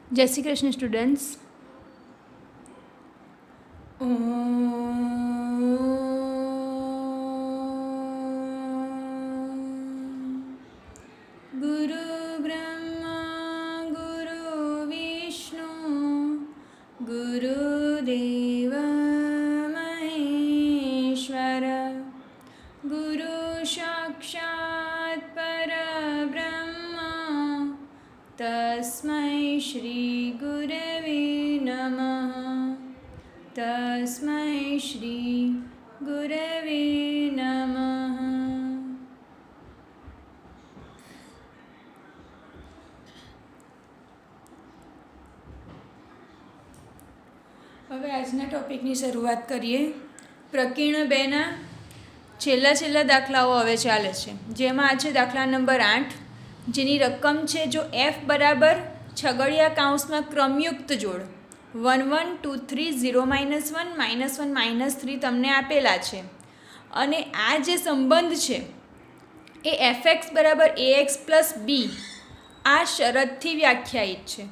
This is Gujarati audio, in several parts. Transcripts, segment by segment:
जय श्री कृष्ण स्टूडेंट्स। गुरु ब्रह्मा गुरु विष्णु गुरुदेव महेश्वर गुरु साक्षात् परब्रह्मा तस्मै श्री गुरवे नमः। तस्मै श्री गुरवे नमः। હવે આજના ટોપિકની શરૂઆત કરીએ। પ્રકીર્ણ 2ના છેલ્લા દાખલાઓ હવે ચાલે છે, જેમાં આ છે દાખલા નંબર 8, જેની રકમ છે જો f બરાબર છગડિયા કૌંસમાં ક્રમયુક્ત જોડ 1 1 2 3 0 -1 -1 -3 તમને આપેલા છે, અને આ જે સંબંધ છે એ fx બરાબર ax પ્લસ બી આ શરતથી વ્યાખ્યાયિત છે।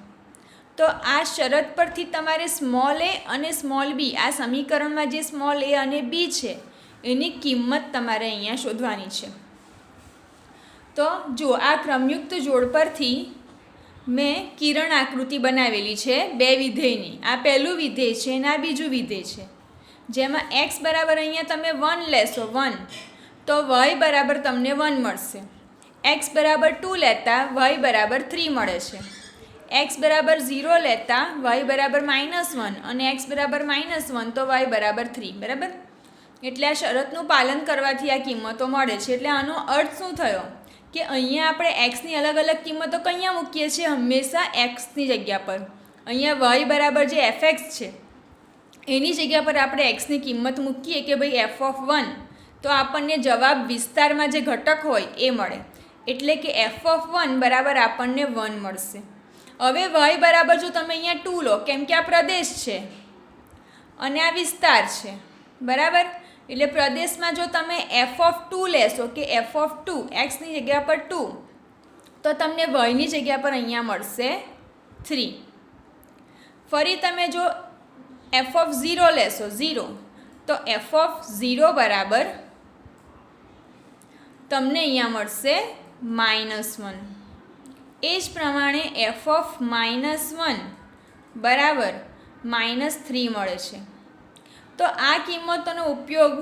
તો આ શરત પરથી તમારે સ્મોલ એ અને સ્મોલ બી, આ સમીકરણમાં જે સ્મોલ એ અને બી છે એની કિંમત તમારે અહીંયા શોધવાની છે। તો જો આ ક્રમયુક્ત જોડ પરથી મેં કિરણ આકૃતિ બનાવેલી છે બે વિધેયની। આ પહેલું વિધેય છે અને આ બીજું વિધેય છે, જેમાં x બરાબર અહીંયા તમે 1 લેશો 1 તો y બરાબર તમને 1 મળશે। x બરાબર 2 લેતા y બરાબર 3 મળે છે। x બરાબર 0 લેતા y બરાબર -1 અને x બરાબર -1 તો y બરાબર 3 બરાબર। એટલે આ શરતનું પાલન કરવાથી આ કિંમતો મળે છે। એટલે આનો અર્થ શું થયો કે અહીંયા આપણે xની અલગ અલગ કિંમતો કયા મૂકીએ છીએ? હંમેશા xની જગ્યા પર। અહીંયા y બરાબર જે fx છે એની જગ્યા પર આપણે xની કિંમત મૂકીએ કે ભાઈ f(1) તો આપણને જવાબ વિસ્તારમાં જે ઘટક હોય એ મળે, એટલે કે f(1) બરાબર આપણને 1 મળશે। હવે y બરાબર જો તમે અહીંયા 2 લો, કેમ કે આ પ્રદેશ છે અને આ વિસ્તાર છે બરાબર, એટલે પ્રદેશમાં જો તમે f(2) લેશો કે f(2) xની જગ્યા પર 2 તો તમને yની જગ્યા પર અહીંયા મળશે 3। ફરી તમે જો f(0) લેશો 0 તો f(0) બરાબર તમને અહીંયા મળશે -1। એ જ પ્રમાણે f(-1) બરાબર -3 મળે છે। તો આ કિંમતોનો ઉપયોગ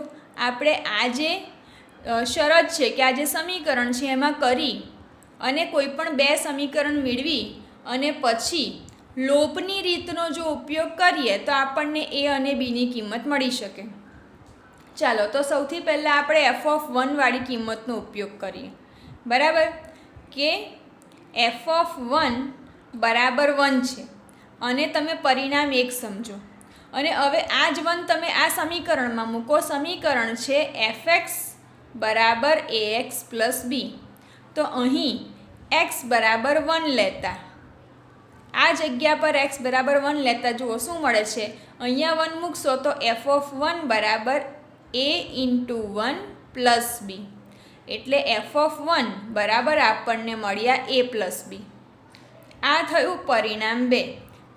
આપણે આ જે શરત છે કે આ જે સમીકરણ છે એમાં કરી અને કોઈ પણ બે સમીકરણ મેળવી અને પછી લોપની રીતનો જો ઉપયોગ કરીએ તો આપણને a અને bની કિંમત મળી શકે। ચાલો તો સૌથી પહેલાં આપણે f(1) વાળી કિંમતનો ઉપયોગ કરીએ બરાબર, કે f(1) બરાબર 1 છે અને તમે પરિણામ 1 સમજો, અને હવે આ જ 1 તમે આ સમીકરણમાં મૂકો। સમીકરણ છે fx બરાબર ax પ્લસ બી। તો અહીં x બરાબર 1 લેતા આ જગ્યા પર x બરાબર 1 લેતા જુઓ શું મળે છે, અહીંયા 1 મૂકશો તો f(1) બરાબર a × 1 પ્લસ બી, એટલે f(1) બરાબર આપણને મળ્યા a પ્લસ બી। આ થયું પરિણામ 2।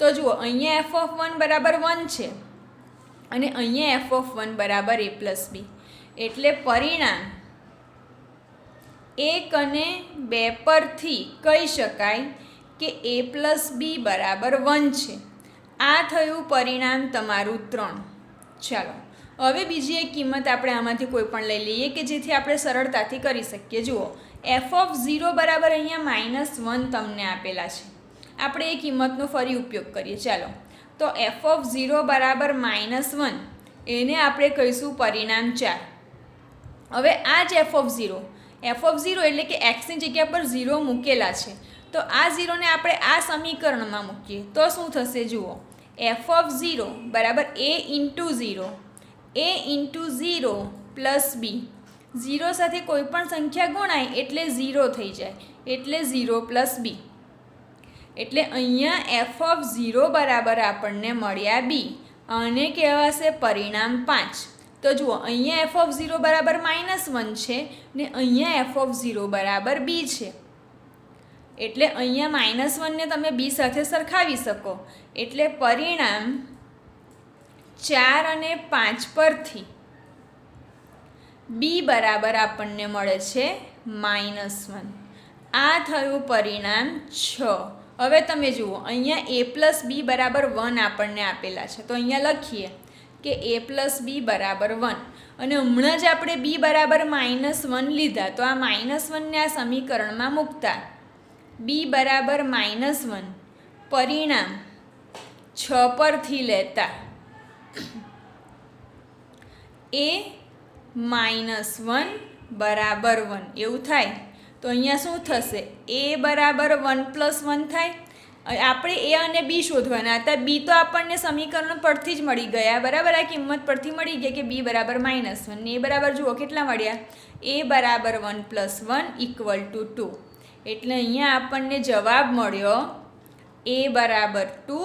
તો જુઓ અહીંયા f(1) બરાબર 1 છે અને અહીંયા f(1) બરાબર a પ્લસ બી, એટલે પરિણામ 1 અને 2 પરથી કહી શકાય કે a પ્લસ બી બરાબર 1 છે। આ થયું પરિણામ તમારું 3। ચાલો હવે બીજી એક કિંમત આપણે આમાંથી કોઈ પણ લઈ લઈએ કે જેથી આપણે સરળતાથી કરી શકીએ। જુઓ f(0) બરાબર અહીંયા -1 તમને આપેલા છે, આપણે એ કિંમતનો ફરી ઉપયોગ કરીએ। ચાલો તો f(0) બરાબર -1 એને આપણે કહીશું પરિણામ 4। હવે આ જ f(0) એટલે કે xની જગ્યા પર 0 મૂકેલા છે, તો આ 0ને આપણે આ સમીકરણમાં મૂકીએ તો શું થશે? જુઓ f(0) બરાબર a × 0 પ્લસ બી। 0 સાથે કોઈ પણ સંખ્યા ગુણાય એટલે 0 થઈ જાય, એટલે 0 પ્લસ બી, એટલે અહીંયા f(0) બરાબર આપણને મળ્યા બી અને કહેવાશે પરિણામ 5। તો જુઓ અહીંયા f(0) બરાબર -1 છે ને અહીંયા f(0) બરાબર બી છે। એટલે અહીંયા -1 ને તમે બી સાથે સરખાવી શકો. એટલે પરિણામ 4 અને 5 પરથી બી બરાબર આપણને મળે છે -1. આ થયું પરિણામ 6. હવે તમે જુઓ, અહીંયા a પ્લસ બી બરાબર 1 આપણને આપેલા છે. તો અહીંયા લખીએ કે a પ્લસ બી બરાબર 1. અને હમણાં જ આપણે બી બરાબર -1 લીધા. તો આ -1ને આ સમીકરણમાં મૂકતા બી બરાબર -1 પરિણામ 6 પરથી લેતા a -1 બરાબર 1 એવું થાય. તો અહીંયા શું થશે? a બરાબર 1 પ્લસ 1 થાય. આપણે એ અને બી શોધવાના હતા. બી તો આપણને સમીકરણ પરથી જ મળી ગયા, બરાબર. આ કિંમત પરથી મળી ગઈ કે બી બરાબર -1 ને એ બરાબર જુઓ કેટલા મળ્યા? a બરાબર 1 પ્લસ 1 ઇક્વલ ટુ 2. એટલે અહીંયા આપણને જવાબ મળ્યો a બરાબર 2,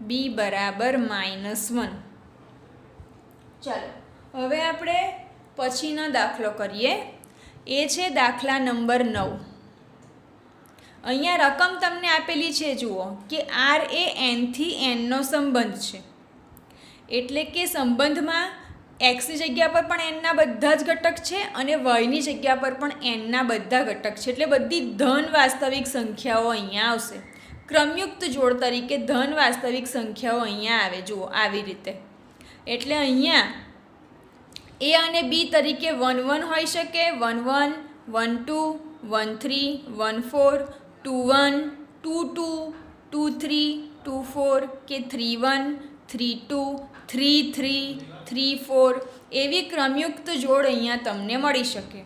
બી બરાબર -1. ચાલો હવે આપણે પછીનો દાખલો કરીએ. એ છે દાખલા નંબર 9. અહીંયા રકમ તમને આપેલી છે, જુઓ કે r એ n થી n નો સંબંધ છે. એટલે કે સંબંધમાં એક્સની જગ્યા પર પણ એનના બધા જ ઘટક છે અને વાયની જગ્યા પર પણ એનના બધા ઘટક છે. એટલે બધી ધન વાસ્તવિક સંખ્યાઓ અહીંયા આવશે. ક્રમયુક્ત જોડ તરીકે ધન વાસ્તવિક સંખ્યાઓ અહીંયા આવે, જુઓ આવી રીતે. એટલે અહીંયા એ અને બી તરીકે 1 1 હોઈ શકે, 1 1, 1 2, 1 3, 1 4, 2 1, 2 2, 2 3, 2 4 કે 3 1, 3 2, 3 3, 3 4 એવી ક્રમયુક્ત જોડ અહીંયા તમને મળી શકે.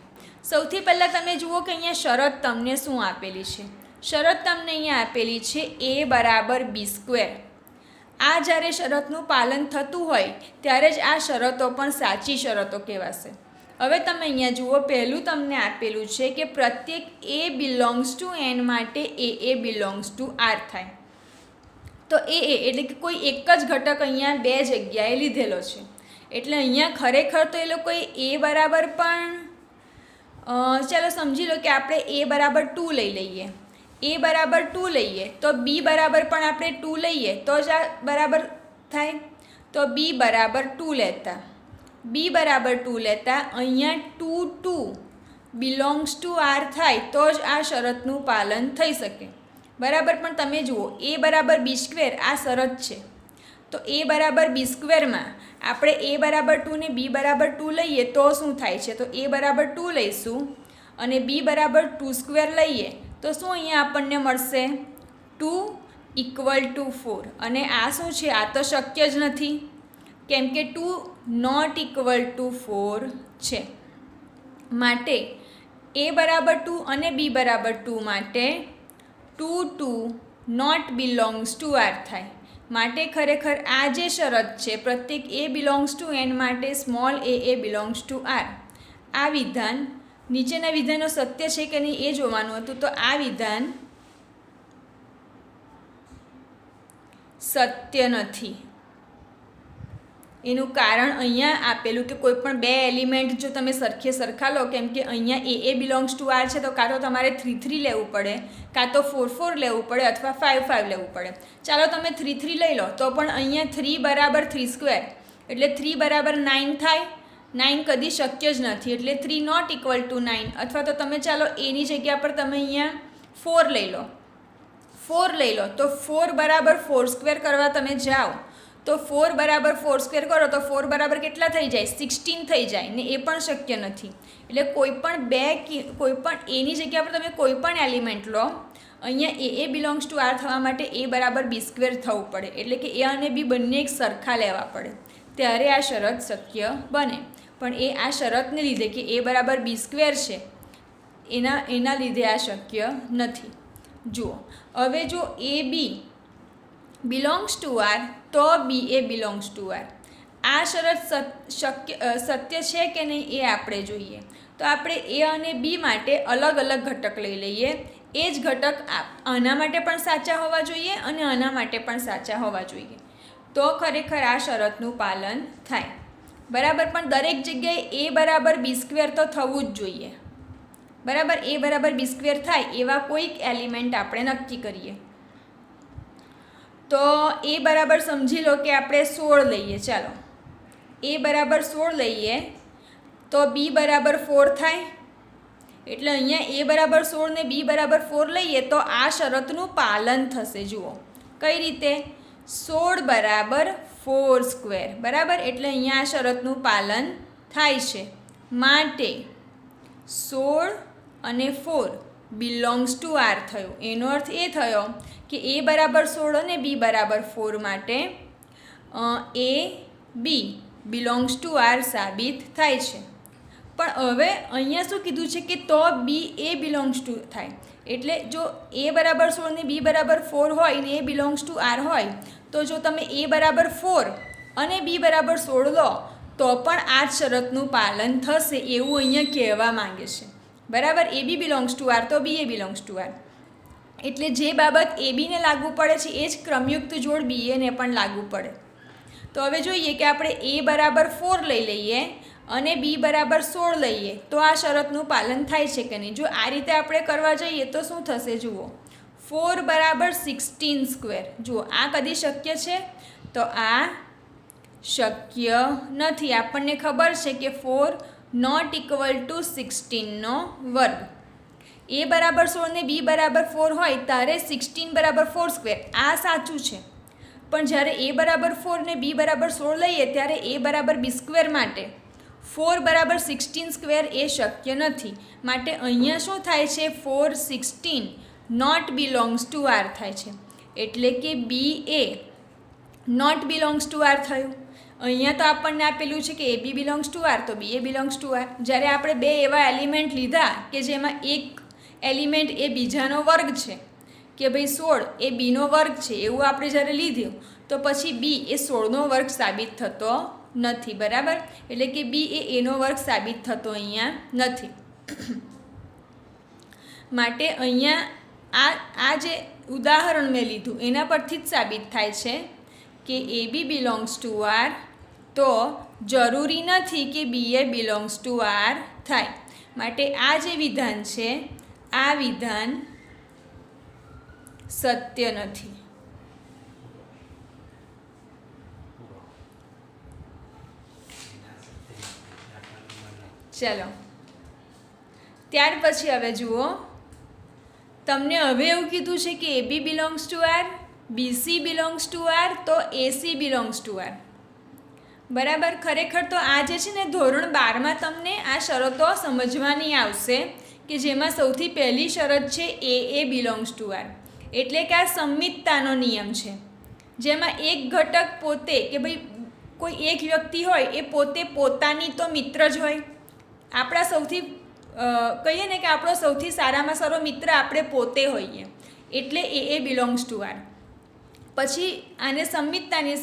સૌથી પહેલાં તમે જુઓ કે અહીંયા શરત તમને શું આપેલી છે. શરત તમને અહીંયા આપેલી છે a બરાબર b². આ જ્યારે શરતનું પાલન થતું હોય ત્યારે જ આ શરતો પણ સાચી શરતો કહેવાશે. હવે તમે અહીંયા જુઓ, પહેલું તમને આપેલું છે કે પ્રત્યેક a બિલોંગ્સ ટુ n માટે a બિલોંગ્સ ટુ r થાય. તો a એટલે કે કોઈ એક જ ઘટક અહીંયા બે જગ્યાએ લીધેલો છે. એટલે અહીંયા ખરેખર તો એ લોકોએ a બરાબર પણ ચાલો સમજી લો કે આપણે a બરાબર 2 લઈ લઈએ. a બરાબર 2 લઈએ તો b બરાબર પણ આપણે 2 લઈએ તો જ આ બરાબર થાય. તો b બરાબર 2 લેતા, b બરાબર 2 લેતા અહીંયા 2 2 બિલોંગ્સ ટુ r થાય તો જ આ શરતનું પાલન થઈ શકે, બરાબર. પણ તમે જુઓ a બરાબર b² આ શરત છે. તો a બરાબર b²માં આપણે a બરાબર 2 ને b બરાબર 2 લઈએ તો શું થાય છે? તો a બરાબર 2 લઈશું અને b બરાબર 2² લઈએ તો શું અહીંયા આપણને મળશે? 2 ઇક્વલ ટુ 4. અને આ શું છે? આ તો શક્ય જ નથી, કેમ કે 2 નોટ ઇક્વલ ટુ 4 છે. માટે a બરાબર 2 અને b બરાબર 2 માટે 2 2 નોટ બિલોંગ્સ ટુ r થાય. માટે ખરેખર આ જે શરત છે પ્રત્યેક a બિલોંગ્સ ટુ n માટે small a belongs to r, આ વિધાન નીચેના વિધાનો સત્ય છે કે નહીં એ જોવાનું હતું. તો આ વિધાન સત્ય નથી. એનું કારણ અહીંયા આપેલું કે કોઈ પણ બે એલિમેન્ટ જો તમે સરખે સરખા લો, કેમ કે અહીંયા a બિલોંગ્સ ટુ r છે તો કાં તો તમારે 3 3 લેવું પડે, કાં તો 4 4 લેવું પડે અથવા 5 5 લેવું પડે. ચાલો તમે 3 3 લઈ લો તો પણ અહીંયા 3 બરાબર 3² એટલે 3 બરાબર 9 થાય. 9 કદી શક્ય જ નથી એટલે 3 નોટ ઇક્વલ ટુ 9. અથવા તો તમે ચાલો એની જગ્યા પર તમે અહીંયા 4 લઈ લો, 4 લઈ લો તો 4 બરાબર 4² કરવા તમે જાઓ તો 4 બરાબર 4² કરો તો 4 બરાબર કેટલા થઈ જાય? 16 થઈ જાય ને એ પણ શક્ય નથી. એટલે કોઈ પણ એની જગ્યા પર તમે કોઈ પણ એલિમેન્ટ લો, અહીંયા a બિલોંગ્સ ટુ r થવા માટે a બરાબર b² થવું પડે. એટલે કે a અને b બંને એક સરખા લેવા પડે ત્યારે આ શરત શક્ય બને. પણ આ શરતને લીધે કે a બરાબર b² છે એના લીધે આ શક્ય નથી. જુઓ હવે જો a b belongs to r તો b બિલોંગ્સ ટુ r. આ શરત સત્ય છે કે નહીં એ આપણે જોઈએ. તો આપણે a અને b માટે અલગ અલગ ઘટક લઈ લઈએ. એ જ ઘટક આના માટે પણ સાચા હોવા જોઈએ અને આના માટે પણ સાચા હોવા જોઈએ તો ખરેખર આ શરતનું પાલન થાય, બરાબર. પણ દરેક જગ્યાએ a બરાબર b² તો થવું જ જોઈએ, બરાબર, એ બરાબર બી સ્ક્વેર થાય એવા કોઈક એલિમેન્ટ આપણે નક્કી કરીએ. તો એ બરાબર સમજી લો કે આપણે 16 લઈએ. ચાલો, એ બરાબર 16 લઈએ તો બી બરાબર 4 થાય. એટલે અહીંયા એ બરાબર 16 ને બી બરાબર 4 લઈએ તો આ શરતનું પાલન થશે. જુઓ કઈ રીતે, 16 બરાબર 4 સ્ક્વેર, બરાબર, એટલે અહીંયા આ શરતનું પાલન થાય છે. માટે 16 અને 4 બિલોંગ્સ ટુ આર થયું. એનો અર્થ એ થયો કે એ બરાબર 16 અને બી બરાબર 4 માટે એ બી બિલોંગ્સ ટુ આર સાબિત થાય છે. પણ હવે અહીંયા શું કીધું છે કે તો બી એ બિલોંગ્સ ટુ થાય. એટલે જો એ બરાબર 16 ને બી બરાબર 4 હોય ને એ બિલોંગ્સ ટુ આર હોય તો જો તમે એ બરાબર 4 અને બી બરાબર 16 લો તો પણ આ જ શરતનું પાલન થશે એવું અહીંયા કહેવા માંગે છે. બરાબર, એ બી બિલોંગ્સ ટુ આર તો બી એ બિલોંગ્સ ટુ આર. એટલે જે બાબત એ બીને લાગુ પડે છે એ જ ક્રમયુક્ત જોડ બી એને પણ લાગુ પડે. તો હવે જોઈએ કે આપણે એ બરાબર 4 લઈ લઈએ અને બી બરાબર 16 લઈએ તો આ શરતનું પાલન થાય છે કે નહીં. જો આ રીતે આપણે કરવા જઈએ તો શું થશે, જુઓ, 4 બરાબર 16 સ્ક્વેર. જુઓ આ કદી શક્ય છે? તો આ શક્ય નથી. આપણને ખબર છે કે 4 નોટ ઇક્વલ ટુ 16નો વર્ગ. એ બરાબર 16 ને બી બરાબર 4 હોય ત્યારે 16 બરાબર 4 સ્ક્વેર આ સાચું છે. પણ જ્યારે એ બરાબર 4 ને બી બરાબર 16 લઈએ ત્યારે એ બરાબર બી સ્ક્વેર માટે 4 બરાબર 16 સ્ક્વેર એ શક્ય નથી. માટે અહીંયા શું થાય છે, 4 16 નોટ બિલોંગ્સ ટુ આર થાય છે. એટલે કે બી એ નોટ બિલોંગ્સ ટુ આર થયું. અહીંયા તો આપણને આપેલું છે કે A B belongs to R તો બી એ બિલોંગ્સ ટુ આર. જ્યારે આપણે બે એવા એલિમેન્ટ લીધા કે જેમાં એક એલિમેન્ટ એ બીજાનો વર્ગ છે કે ભાઈ 16 એ બીનો વર્ગ છે એવું આપણે જ્યારે લીધું તો પછી બી એ 16નો વર્ગ સાબિત થતો નથી. બરાબર, એટલે કે બી એ એનો વર્ગ સાબિત થતો અહીંયા નથી. માટે અહીંયા આ જે ઉદાહરણ મેં લીધું એના પરથી જ સાબિત થાય છે કે A B belongs to R તો જરૂરી નથી કે બી એ બિલોંગ્સ ટુ આર થાય. માટે આ જે વિધાન છે આ વિધાન સત્ય નથી. ચલો, ત્યાર પછી હવે જુઓ, તમને હવે એવું કીધું છે કે A B belongs to R, BC belongs to R તો એસી બિલોંગ્સ ટુ આર. બરાબર, ખરેખર તો આ જે છે ને ધોરણ 12માં તમને આ શરતો સમજવાની આવશે કે જેમાં સૌથી પહેલી શરત છે એ બિલોંગ્સ ટુ આર. એટલે કે આ સંમિતતાનો નિયમ છે જેમાં એક ઘટક પોતે કે ભાઈ કોઈ એક વ્યક્તિ હોય એ પોતે પોતાની તો મિત્ર જ હોય. આપણા સૌથી કહીએ ને કે આપણો સૌથી સારામાં સારો મિત્ર આપણે પોતે હોઈએ એટલે એ બિલોંગ્સ ટુ આર. પછી આને સંમિતતાની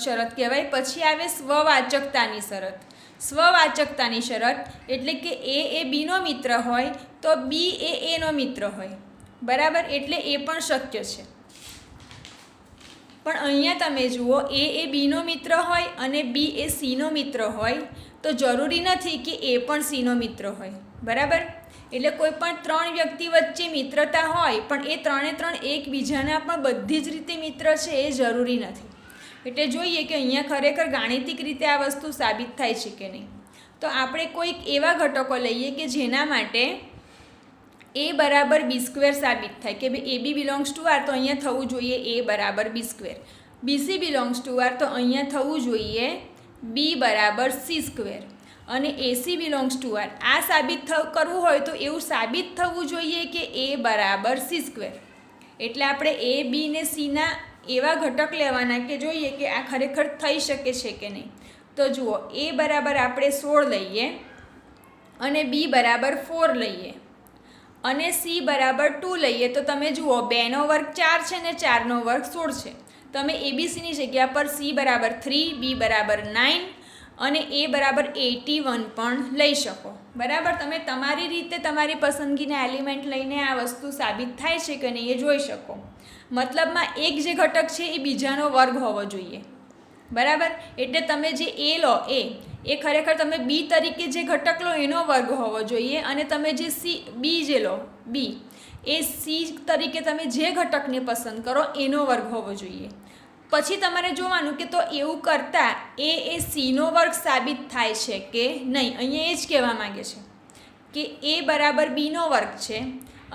શરત કહેવાય. પછી આવે સ્વવાચકતાની શરત. સ્વવાચકતાની શરત એટલે કે એ બીનો મિત્ર હોય તો બી એનો મિત્ર હોય. બરાબર, એટલે એ પણ શક્ય છે. પણ અહીંયા તમે જુઓ, એ બીનો મિત્ર હોય અને બી એ સીનો મિત્ર હોય તો જરૂરી નથી કે એ પણ સીનો મિત્ર હોય. બરાબર, એટલે કોઈ પણ 3 વ્યક્તિ વચ્ચે મિત્રતા હોય પણ એ 3 એકબીજાના પણ બધી જ રીતે મિત્ર છે એ જરૂરી નથી. એટલે જોઈએ કે અહીંયા ખરેખર ગાણિતિક રીતે આ વસ્તુ સાબિત થાય છે કે નહીં. તો આપણે કોઈક એવા ઘટકો લઈએ કે જેના માટે એ બરાબર બી સ્ક્વેર સાબિત થાય કે ભાઈ A B belongs to R તો અહીંયા થવું જોઈએ એ બરાબર B square. BC belongs to R તો અહીંયા થવું જોઈએ બી બરાબર સી સ્ક્વેર. અને એસી બિલોંગ્સ ટુ આર આ સાબિત કરવું હોય તો એવું સાબિત થવું જોઈએ કે એ બરાબર સી સ્ક્વેર. એટલે આપણે એ બી ને સીના એવા ઘટક લેવાના કે જોઈએ કે આ ખરેખર થઈ શકે છે કે નહીં. તો જુઓ, એ બરાબર આપણે 16 લઈએ અને બી બરાબર 4 લઈએ અને સી બરાબર 2 લઈએ તો તમે જુઓ 2નો વર્ગ 4 છે ને 4નો વર્ગ 16 છે. તમે એબીસીની જગ્યા પર સી બરાબર 3, બી બરાબર 9 અને એ બરાબર 81 પણ લઈ શકો. બરાબર, તમે તમારી રીતે તમારી પસંદગીના એલિમેન્ટ લઈને આ વસ્તુ સાબિત થાય છે કે નહીં એ જોઈ શકો. મતલબમાં એક જે ઘટક છે એ બીજાનો વર્ગ હોવો જોઈએ. બરાબર, એટલે તમે જે એ લો એ ખરેખર તમે બી તરીકે જે ઘટક લો એનો વર્ગ હોવો જોઈએ, અને તમે જે બી જે લો બી એ સી તરીકે તમે જે ઘટકને પસંદ કરો એનો વર્ગ હોવો જોઈએ. પછી તમારે જોવાનું કે તો એવું કરતાં એ સીનો વર્ગ સાબિત થાય છે કે નહીં. અહીંયા એ જ કહેવા માગે છે કે એ બરાબર બીનો વર્ગ છે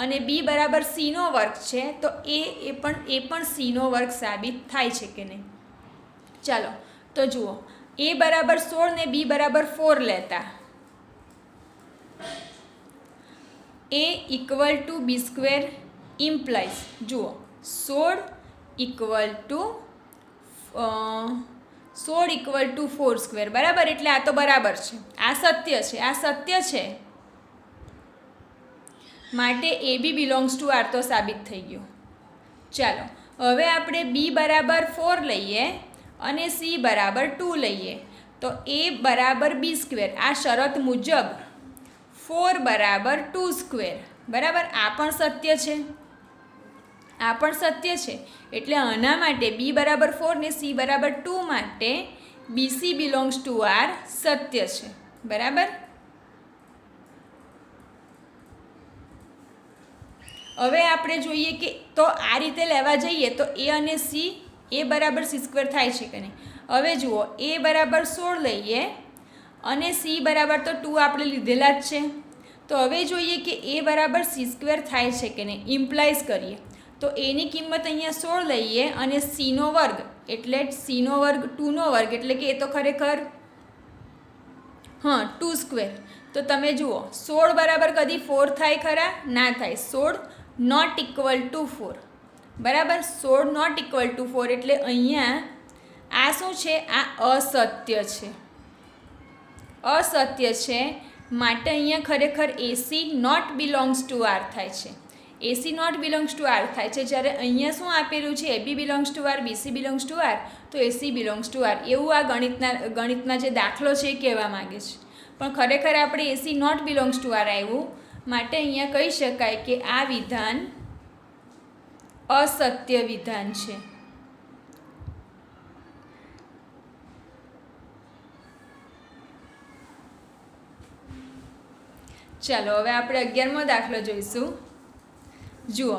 અને બી બરાબર સીનો વર્ગ છે, તો એ પણ સીનો વર્ગ સાબિત થાય છે કે નહીં. ચાલો તો જુઓ, એ બરાબર 16 ને બી બરાબર 4 લેતા A equal to B square implies, જુઓ 16 ઇક્વલ ટુ 4 સ્ક્વેર, બરાબર. એટલે આ તો બરાબર છે, આ સત્ય છે, આ સત્ય છે, માટે એ બી બિલોંગ્સ ટુ આર તો સાબિત થઈ ગયું. ચાલો હવે આપણે બી બરાબર 4 લઈએ અને સી બરાબર 2 લઈએ, તો એ બરાબર બી સ્ક્વેર, આ શરત મુજબ 4 બરાબર 2 સ્ક્વેર, બરાબર. આ પણ સત્ય છે, આ પણ સત્ય છે. એટલે આના માટે બી બરાબર 4 ને સી બરાબર 2 માટે બીસી બિલોંગ્સ ટુ આર સત્ય છે, બરાબર. હવે આપણે જોઈએ કે તો આ રીતે લેવા જઈએ તો એ અને સી એ બરાબર સી સ્ક્વેર થાય છે કે નહીં. હવે જુઓ, એ બરાબર 16 લઈએ અને સી બરાબર તો 2 આપણે લીધેલા જ છે, તો હવે જોઈએ કે એ બરાબર સી સ્ક્વેર થાય છે કે નહીં. ઇમ્પ્લાઇઝ કરીએ તો એની કિંમત અહીંયા 16 લઈએ અને સીનો વર્ગ એટલે સીનો વર્ગ 2નો વર્ગ એટલે કે એ તો ખરેખર 2 સ્ક્વેર. તો તમે જુઓ 16 બરાબર કદી 4 થાય ખરા? ના થાય. 16 નોટ ઇક્વલ ટુ 4, બરાબર. 16 નોટ ઇક્વલ ટુ 4 એટલે અહીંયા આ શું છે? આ અસત્ય છે, અસત્ય છે. માટે અહીંયા ખરેખર AC not belongs to R થાય છે, AC not belongs to R થાય છે. જ્યારે અહીંયા શું આપેલું છે? AB belongs to R, BC belongs to R, તો એસી બિલોંગ્સ ટુ આર, એવું આ ગણિતના જે દાખલો છે એ કહેવા માગે છે. પણ ખરેખર આપણે એસી નોટ બિલોંગ્સ ટુ આર આવ્યું, માટે અહીંયા કહી શકાય કે આ વિધાન અસત્ય વિધાન છે. ચાલો હવે આપણે 11મો દાખલો જોઈશું. જુઓ,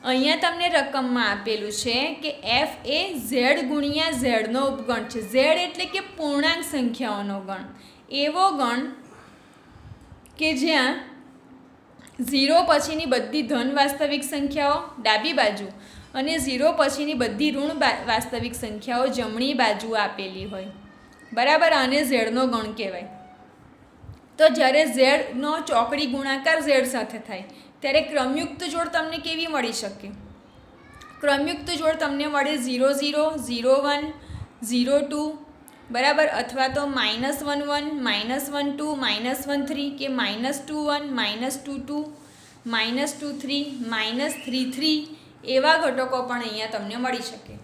અહીંયા તમને રકમમાં આપેલું છે કે એફ એ ઝેડ ગુણ્યા ઝેડનો ઉપગણ છે. ઝેડ એટલે કે પૂર્ણાંક સંખ્યાઓનો ગણ, એવો ગણ કે જ્યાં 0 પછીની બધી ધન વાસ્તવિક સંખ્યાઓ ડાબી બાજુ અને 0 પછીની બધી ઋણ વાસ્તવિક સંખ્યાઓ જમણી બાજુ આપેલી હોય, બરાબર. આને ઝેડનો ગણ કહેવાય. તો જ્યારે ઝેડનો ચોકડી ગુણાકાર ઝેડ સાથે થાય ત્યારે ક્રમયુક્ત જોડ તમને કેવી મળી શકે? ક્રમયુક્ત જોડ તમને મળે 0 0, 0 1, 0 2, બરાબર. અથવા તો -1 1, -1 2, -1 3 કે -2 1, -2 2, -2 3, -3 3, એવા ઘટકો પણ અહીંયા તમને મળી શકે.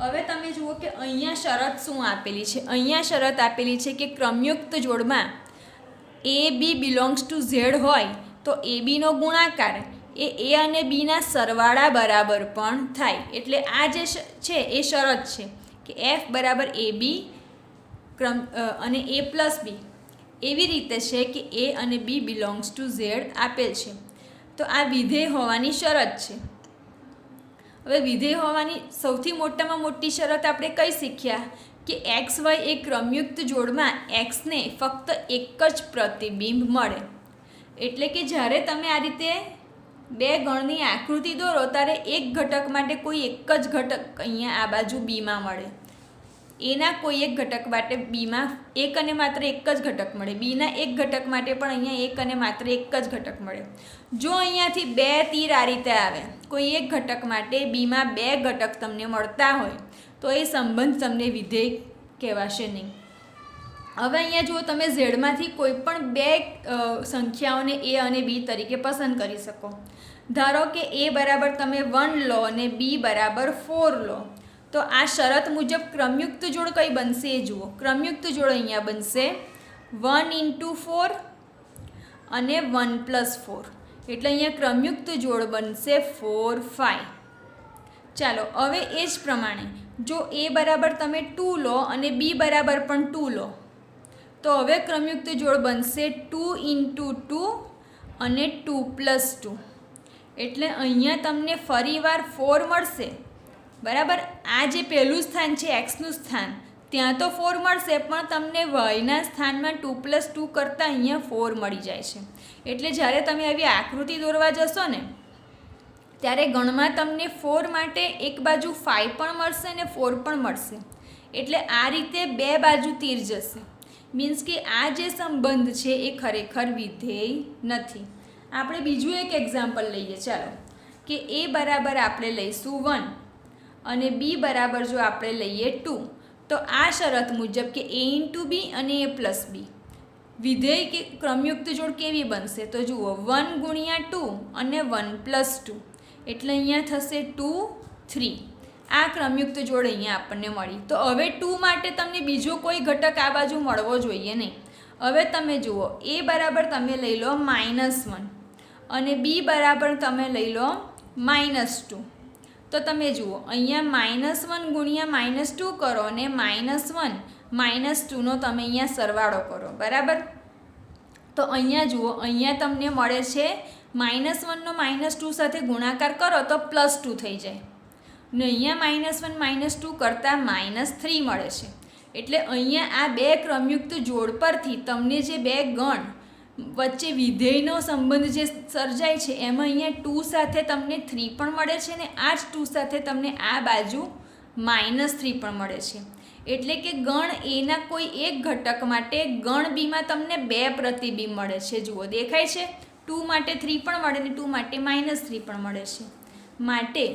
હવે તમે જુઓ કે અહીંયા શરત શું આપેલી છે? અહીંયા શરત આપેલી છે કે ક્રમયુક્ત જોડમાં એ બી બિલોંગ્સ ટુ ઝેડ હોય તો એ બીનો ગુણાકાર એ અને બીના સરવાળા બરાબર પણ થાય. એટલે આ જે છે એ શરત છે કે એફ બરાબર એ બી અને એ પ્લસ બી એવી રીતે છે કે એ અને બી બિલોંગ્સ ટુ ઝેડ આપેલ છે. તો આ વિધેય હોવાની શરત છે. હવે વિધેય હોવાની સૌથી મોટામાં મોટી શરત આપણે કઈ શીખ્યા કે એક્સ વાય એ ક્રમયુક્ત જોડમાં એક્સને ફક્ત એક જ પ્રતિબિંબ મળે. એટલે કે જ્યારે તમે આ રીતે બે ગણની આકૃતિ દોરો ત્યારે એક ઘટક માટે કોઈ એક જ ઘટક અહીંયા આ બાજુ બીમાં મળે, એના કોઈ એક ઘટક માટે બીમાં એક અને માત્ર એક જ ઘટક મળે, બીના એક ઘટક માટે પણ અહીંયા એક અને માત્ર એક જ ઘટક મળે. જો અહીંયાથી બે તીર આ રીતે આવે, કોઈ એક ઘટક માટે બીમાં બે ઘટક તમને મળતા હોય તો એ સંબંધ તમને વિધેય કહેવાશે નહીં. હવે અહીંયા જુઓ, તમે ઝેડમાંથી કોઈ પણ બે સંખ્યાઓને એ અને બી તરીકે પસંદ કરી શકો. ધારો કે એ બરાબર તમે 1 લો અને બી બરાબર 4 લો, તો આ શરત મુજબ ક્રમયુક્ત જોડ કઈ બનશે એ જુઓ. ક્રમયુક્ત જોડ અહીંયા બનશે 1 × 4 અને 1 + 4, એટલે અહીંયા ક્રમયુક્ત જોડ બનશે 4 5. ચાલો હવે એ જ પ્રમાણે જો એ બરાબર તમે 2 લો અને બી બરાબર પણ 2 લો, તો હવે ક્રમયુક્ત જોડ બનશે 2 × 2 અને 2 + 2, એટલે અહીંયા તમને ફરીવાર 4 મળશે, બરાબર. આ જે પહેલું સ્થાન છે એક્સનું સ્થાન, ત્યાં તો 4 મળશે, પણ તમને વાયના સ્થાનમાં 2 + 2 કરતાં અહીંયા 4 મળી જાય છે. એટલે જ્યારે તમે આવી આકૃતિ દોરવા જશો ને ત્યારે ગણમાં તમને 4 માટે એક બાજુ 5 પણ મળશે ને 4 પણ મળશે. એટલે આ રીતે બે બાજુ તીર જશે, મીન્સ કે આ જે સંબંધ છે એ ખરેખર વિધેય નથી. આપણે બીજું એક એક્ઝામ્પલ લઈએ, ચાલો, કે એ બરાબર આપણે લઈશું 1 અને બી બરાબર જો આપણે લઈએ 2, તો આ શરત મુજબ કે a × b અને a + b વિધેય કે ક્રમયુક્ત જોડ કેવી બનશે? તો જુઓ 1 × 2 અને 1 + 2, એટલે અહીંયા થશે 2 3. આ ક્રમયુક્ત જોડ અહીંયા આપણને મળી. તો હવે 2 માટે તમને બીજો કોઈ ઘટક આ બાજુ મળવો જોઈએ નહીં. હવે તમે જુઓ a બરાબર તમે લઈ લો -1 અને b બરાબર તમે લઈ લો -2. તો તમે જુઓ અહીંયા -1 × -2 કરો અને -1 -2નો તમે અહીંયા સરવાળો કરો, બરાબર. તો અહીંયા જુઓ અહીંયા તમને મળે છે -1નો -2 સાથે ગુણાકાર કરો તો +2 થઈ જાય ને અહીંયા -1 -2 કરતાં -3 મળે છે. એટલે અહીંયા આ બે ક્રમયુક્ત જોડ પરથી તમને જે બે ગણ વચ્ચે વિધેયનો સંબંધ જે સર્જાય છે એમાં અહીંયા 2 સાથે તમને 3 પણ મળે છે ને આ જ 2 સાથે તમને આ બાજુ -3 પણ મળે છે. એટલે કે ગણ એના કોઈ એક ઘટક માટે ગણ બીમાં તમને 2 પ્રતિબિંબ મળે છે. જુઓ દેખાય છે, 2 માટે 3 પણ મળે ને 2 માટે -3 પણ મળે છે. માટે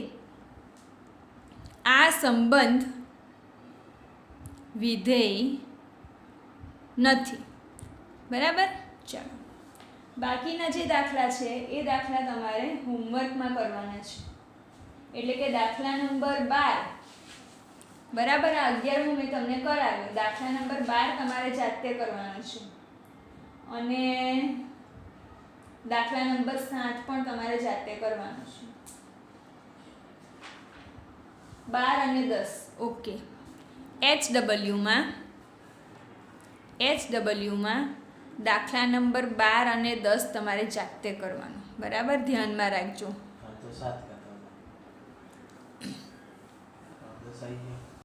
આ સંબંધ વિધેય નથી, બરાબર. ચાલો, બાકીના જે દાખલા છે એ દાખલા તમારે હોમવર્કમાં કરવાના છે. એટલે કે દાખલા નંબર 12, બરાબર. આ 11મું મેં તમને કરાવ્યો. દાખલા નંબર 12 તમારે જાતે કરવાનો છે અને દાખલા નંબર 7 પણ તમારે જાતે કરવાનો છે. 12 અને 10, ઓકે. HW માં દાખલા નંબર 12 અને 10 તમારે જાતે કરવાનો, બરાબર. ધ્યાનમાં રાખજો.